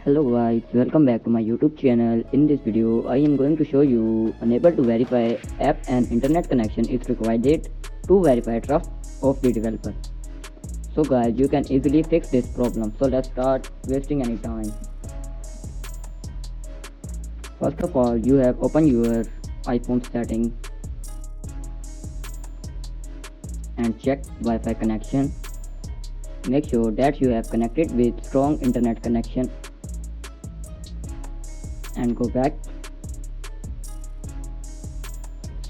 Hello guys, welcome back to my YouTube channel. In this video, I am going to show you unable to verify app and internet connection is required to verify trust of the developer. So guys, you can easily fix this problem. So let's start wasting any time. First of all, you have open your iPhone setting and check Wi-Fi connection. Make sure that you have connected with strong internet connection and go back.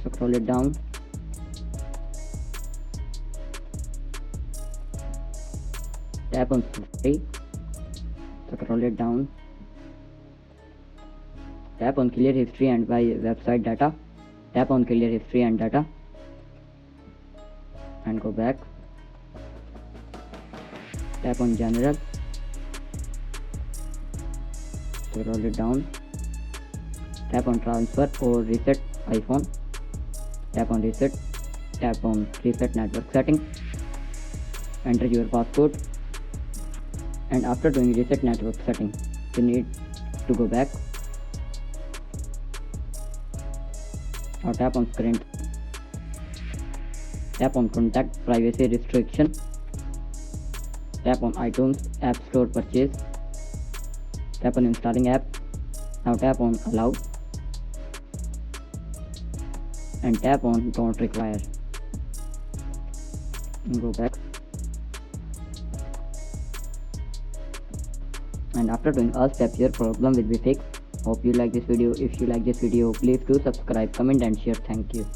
Scroll it down. Tap on history. Scroll it down. Tap on clear history and by website data. Tap on clear history and data and go back. Tap on general. Scroll it down. Tap on transfer or reset iPhone. Tap on reset. Tap on reset network setting. Enter your passcode. And after doing reset network setting, you need to go back. Now tap on screen. Tap on contact privacy restriction. Tap on iTunes App Store purchase. Tap on installing app. Now tap on allow and tap on don't require and go back. And after doing all steps, your problem will be fixed. Hope you like this video. If you like this video, please do subscribe, comment and share. Thank you.